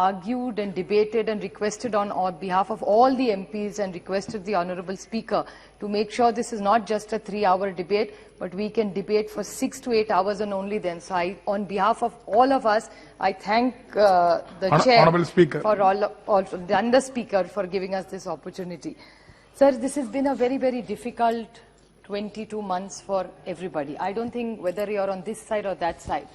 argued and debated and requested on behalf of all the MPs and requested the Honourable Speaker to make sure this is not just a 3-hour debate, but we can debate for 6 to 8 hours and only then. So on behalf of all of us, I thank the Chair Honourable Speaker. and the Speaker for giving us this opportunity. Sir, this has been a very, very difficult 22 months for everybody. I don't think whether you're on this side or that side.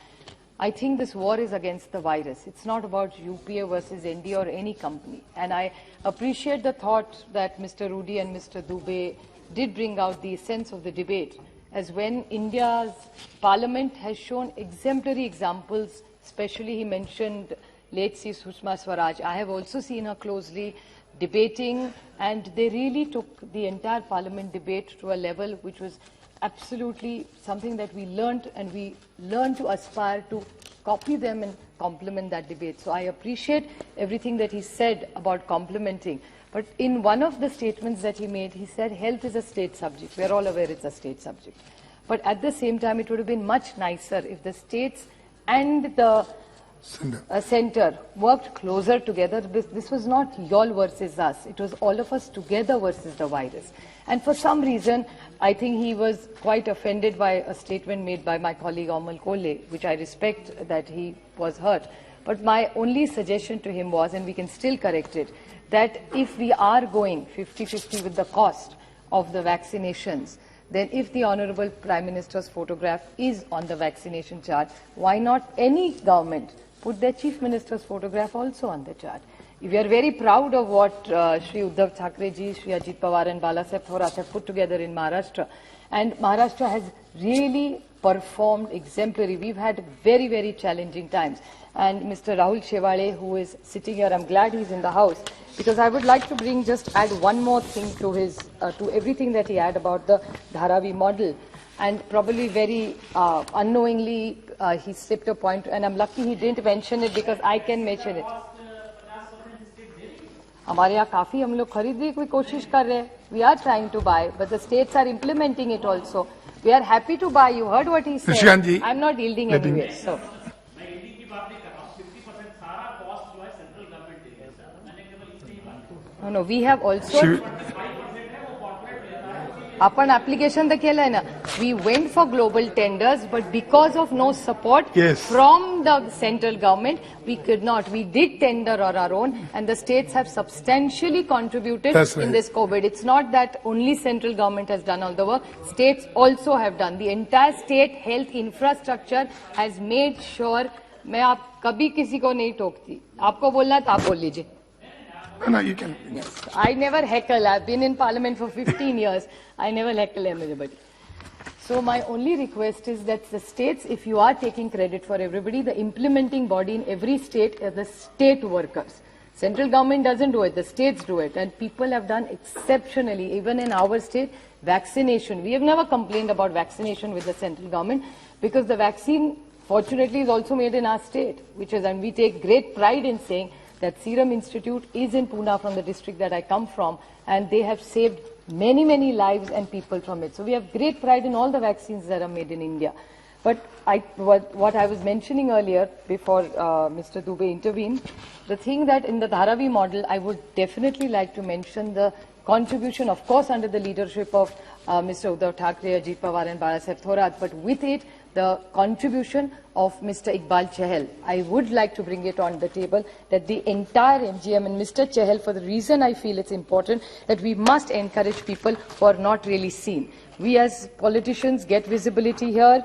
I think this war is against the virus. It's not about UPA versus ND or any company. And I appreciate the thought that Mr. Rudy and Mr. Dubey did bring out the essence of the debate, as when India's Parliament has shown exemplary examples, especially he mentioned late C. Sushma Swaraj. I have also seen her closely debating, and they really took the entire Parliament debate to a level which was absolutely something that we learned, and we learned to aspire to copy them and complement that debate. So I appreciate everything that he said about complementing. But in one of the statements that he made, he said health is a state subject. We are all aware it's a state subject. But at the same time, it would have been much nicer if the states and the center worked closer together. This was not y'all versus us. It was all of us together versus the virus. And for some reason, I think he was quite offended by a statement made by my colleague Amal Kole, which I respect that he was hurt. But my only suggestion to him was, and we can still correct it, that if we are going 50-50 with the cost of the vaccinations, then if the Honourable Prime Minister's photograph is on the vaccination chart, why not any government put their Chief Minister's photograph also on the chart? We are very proud of what Shri Uddhav Thackeray ji, Shri Ajit Pawar and Balasaheb Thorat have put together in Maharashtra. And Maharashtra has really performed exemplary. We've had very, very challenging times. And Mr. Rahul Shewale, who is sitting here, I'm glad he's in the House, because I would like to add one more thing to his, to everything that he had about the Dharavi model. And probably very unknowingly, he slipped a point, and I'm lucky he didn't mention it because I can mention it. हमारे यहाँ काफी हम लोग खरीदने की कोशिश कर रहे हैं. We are trying to buy, but the states are implementing it also. We are happy to buy. You heard what he said. I'm not yielding anywhere. So. No, we have also. Upon application the केला है ना. We went for global tenders, but because of no support from the central government, we could not. We did tender on our own, and the states have substantially contributed in this COVID. It's not that only central government has done all the work. States also have done. The entire state health infrastructure has made sure. मैं आप कभी किसी को नहीं टोकती. आपको बोलना है तो आप बोल लीजिए. No, you can. Yes. I never heckle. I've been in Parliament for 15 years. I never heckle anybody. So my only request is that the states, if you are taking credit for everybody, the implementing body in every state are the state workers. Central government doesn't do it, the states do it. And people have done exceptionally, even in our state, vaccination. We have never complained about vaccination with the central government, because the vaccine, fortunately, is also made in our state, and we take great pride in saying that Serum Institute is in Pune from the district that I come from, and they have saved many, many lives and people from it. So we have great pride in all the vaccines that are made in India. But what I was mentioning earlier, before Mr. Dubey intervened, the thing that in the Dharavi model, I would definitely like to mention the contribution, of course, under the leadership of Mr. Uddhav Thackeray, Ajit Pawar and Balasaheb Thorat, but with it, the contribution of Mr. Iqbal Chahal. I would like to bring it on the table that the entire MGM and Mr. Chahal, for the reason I feel it's important, that we must encourage people who are not really seen. We as politicians get visibility here,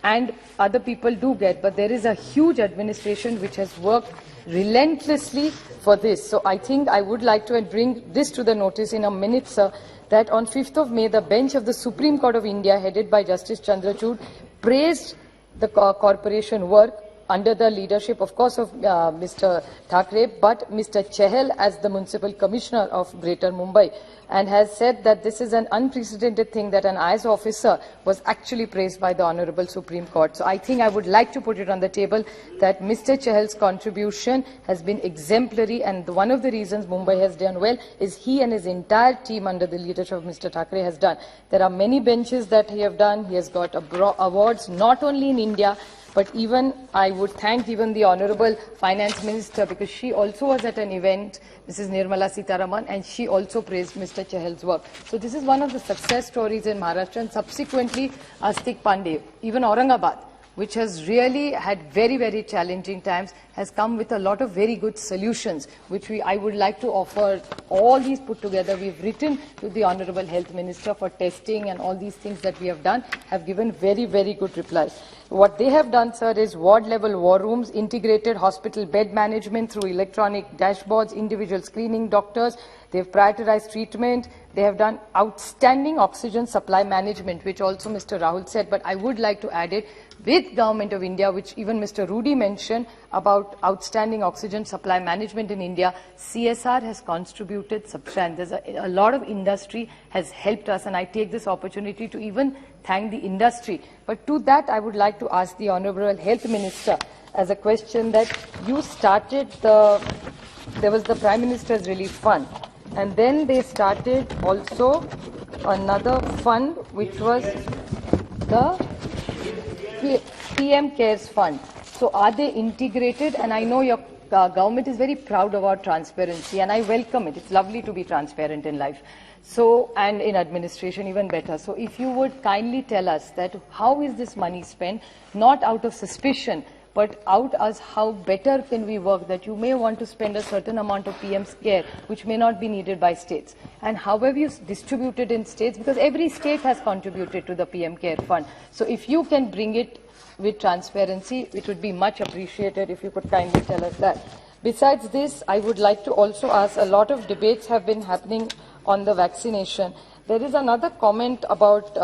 and other people do get, but there is a huge administration which has worked relentlessly for this. So I think I would like to bring this to the notice in a minute, sir, that on 5th of May, the bench of the Supreme Court of India, headed by Justice Chandrachud, praised the corporation work under the leadership, of course, of Mr. Thackeray, but Mr. Chahal as the Municipal Commissioner of Greater Mumbai, and has said that this is an unprecedented thing that an IAS officer was actually praised by the Honorable Supreme Court. So I think I would like to put it on the table that Mr. Chahal's contribution has been exemplary, and one of the reasons Mumbai has done well is he and his entire team under the leadership of Mr. Thackeray has done. There are many benches that he has done. He has got awards not only in India, But even I would thank even the Honorable Finance Minister, because she also was at an event, Mrs. Nirmala Sitharaman, and she also praised Mr. Chahal's work. So this is one of the success stories in Maharashtra, and subsequently Astik Pandey, even Aurangabad, which has really had very, very challenging times, has come with a lot of very good solutions, which I would like to offer all these put together. We've written to the Honorable Health Minister for testing and all these things that we have done, have given very, very good replies. What they have done, sir, is ward-level war rooms, integrated hospital bed management through electronic dashboards, individual screening doctors. They've prioritized treatment. They have done outstanding oxygen supply management, which also Mr. Rahul said, but I would like to add it, with Government of India, which even Mr. Rudy mentioned about outstanding oxygen supply management in India, CSR has contributed substantially. There's a lot of industry has helped us, and I take this opportunity to even thank the industry. But to that, I would like to ask the Honorable Health Minister as a question that you started there was the Prime Minister's Relief Fund, and then they started also another fund which was the PM CARES Fund. So are they integrated? And I know your government is very proud of our transparency, and I welcome it. It's lovely to be transparent in life. So, and in administration even better. So if you would kindly tell us that how is this money spent, not out of suspicion, but out as how better can we work, that you may want to spend a certain amount of PM's care, which may not be needed by states. And how have you distributed in states? Because every state has contributed to the PM CARE Fund. So if you can bring it with transparency, it would be much appreciated if you could kindly tell us that. Besides this, I would like to also ask, a lot of debates have been happening on the vaccination. There is another comment about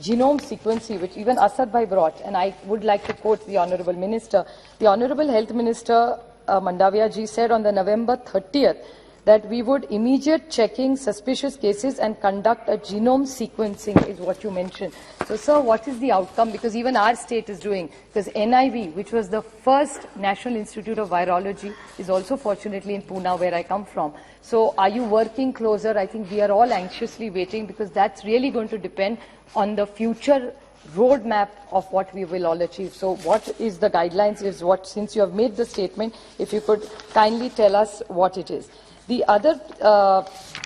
genome sequencing, which even Asad Bhai brought, and I would like to quote the Honorable Minister. The Honorable Health Minister Mandavia ji said on the November 30th that we would immediate checking suspicious cases and conduct a genome sequencing, is what you mentioned. So, sir, what is the outcome? Because even our state is doing, because NIV, which was the first National Institute of Virology, is also fortunately in Pune, where I come from. So are you working closer? I think we are all anxiously waiting, because that's really going to depend on the future roadmap of what we will all achieve. So what is the guidelines, is what, since you have made the statement, if you could kindly tell us what it is. The other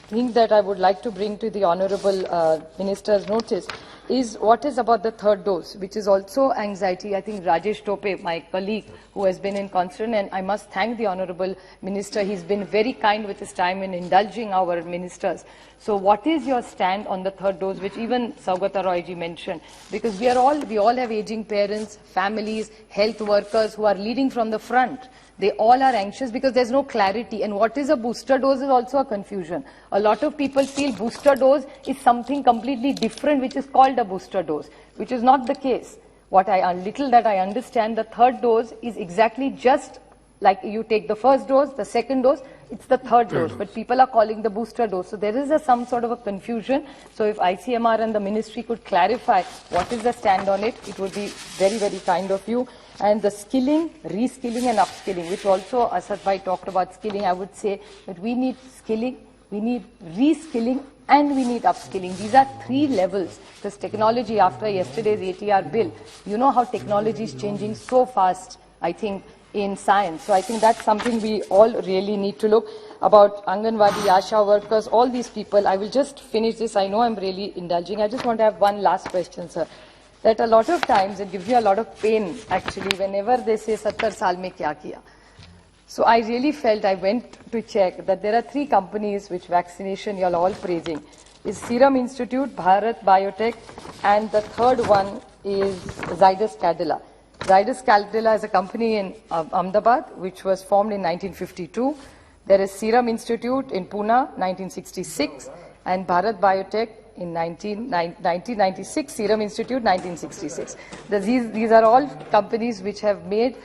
thing that I would like to bring to the Honorable Minister's notice is what is about the third dose, which is also anxiety. I think Rajesh Tope, my colleague, who has been in concern, and I must thank the Honorable Minister. He's been very kind with his time in indulging our ministers. So what is your stand on the third dose, which even Saugata Roy ji mentioned? Because we all have aging parents, families, health workers who are leading from the front. They all are anxious because there's no clarity. And what is a booster dose is also a confusion. A lot of people feel booster dose is something completely different, which is called a booster dose, which is not the case. What little that I understand, the third dose is exactly just like you take the first dose, the second dose, it's the third dose, but people are calling the booster dose. So there is some sort of a confusion. So if ICMR and the ministry could clarify what is the stand on it, it would be very, very kind of you. And the skilling, reskilling and upskilling, which also Asad Bhai talked about skilling, I would say that we need skilling, we need reskilling, and we need upskilling. These are three levels. Because technology, after yesterday's ATR bill, you know how technology is changing so fast, I think, in science. So I think that's something we all really need to look about. Anganwadi, Asha workers, all these people. I will just finish this. I know I'm really indulging. I just want to have one last question, sir. That a lot of times it gives you a lot of pain, actually, whenever they say 70 saal mein kya kiya. So I really felt, I went to check that there are three companies which vaccination you're all praising. Is Serum Institute, Bharat Biotech, and the third one is Zydus Cadila. Zydus Cadila is a company in Ahmedabad, which was formed in 1952. There is Serum Institute in Pune, 1966, and Bharat Biotech in 1996, Serum Institute, 1966. These are all companies which have made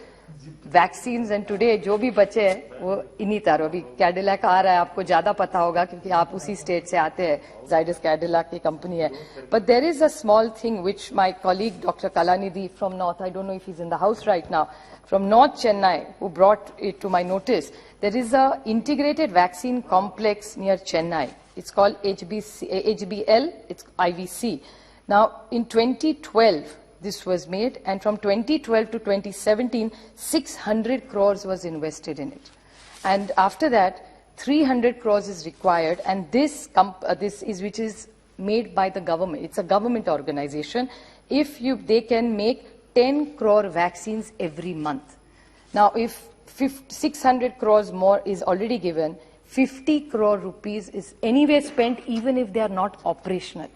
vaccines, and today जो भी बचे हैं वो इन्हीं तरह. अभी कैडिला का आ रहा है, आपको ज़्यादा पता होगा क्योंकि आप उसी स्टेट से आते हैं. Zydus Cadila की कंपनी है. But there is a small thing which my colleague Dr. Kalanidhi from North, I don't know if he's in the house right now, from North Chennai, who brought it to my notice. There is a integrated vaccine complex near Chennai. It's called HBL, it's IVC. Now, in 2012, this was made, and from 2012 to 2017, 600 crores was invested in it. And after that, 300 crores is required, and this is which is made by the government. It's a government organization. They can make 10 crore vaccines every month. Now, if 600 crores more is already given, 50 crore rupees is anyway spent even if they are not operational.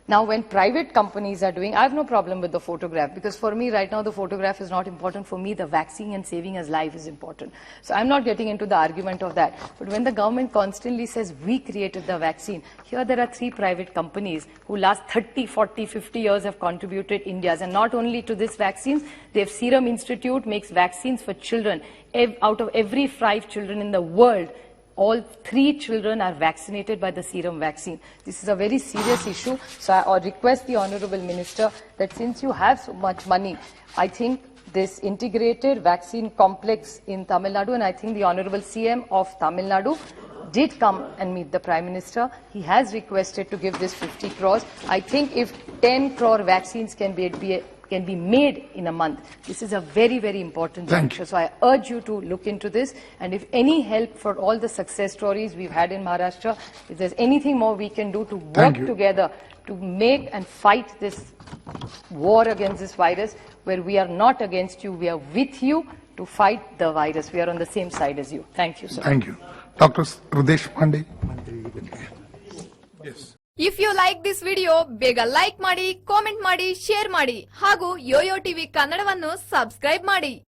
Now, when private companies are doing, I have no problem with the photograph, because for me right now the photograph is not important. For me, the vaccine and saving his life is important. So I'm not getting into the argument of that. But when the government constantly says we created the vaccine, here there are 3 private companies who last 30, 40, 50 years have contributed India's. And not only to this vaccines, they have Serum Institute makes vaccines for children. Out of every 5 children in the world, all 3 children are vaccinated by the serum vaccine. This is a very serious issue. So I request the Honorable Minister that since you have so much money, I think this integrated vaccine complex in Tamil Nadu, and I think the Honorable CM of Tamil Nadu did come and meet the Prime Minister. He has requested to give this 50 crores. I think if 10 crore vaccines can be made in a month, this is a very, very important juncture. So I urge you to look into this, and if any help for all the success stories we've had in Maharashtra, if there's anything more we can do to work together to make and fight this war against this virus, where we are not against you, we are with you to fight the virus. We are on the same side as you. Thank you, sir. Thank you. Dr. Hridesh Pandey. Yes. If you like this video ಬೇಗ like ಮಾಡಿ, comment ಮಾಡಿ, share ಮಾಡಿ ಹಾಗೂ Yoyo TV ಕನ್ನಡವನ್ನು subscribe ಮಾಡಿ.